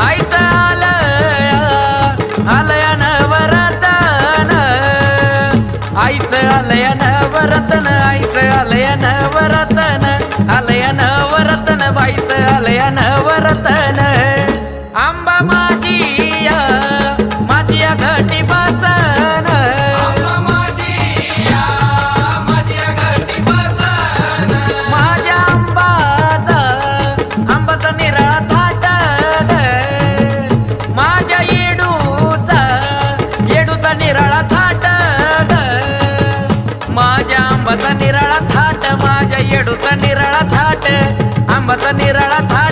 आईचं आलया नवरतन, आईचं आलया नवरतन, आईचं आलया नवरतन, आलया नवरतन, बाईचं आलया नवरतन. आंबा माझी माझी घटी बसन, माझ्या आंबाचा निराळा थाट, माझ्या येडूचा निराळा थाट, माझ्या आंबाचा निराळा थाट, माझ्या येडूचा निराळा थाट, आंबाचा निराळा थाट.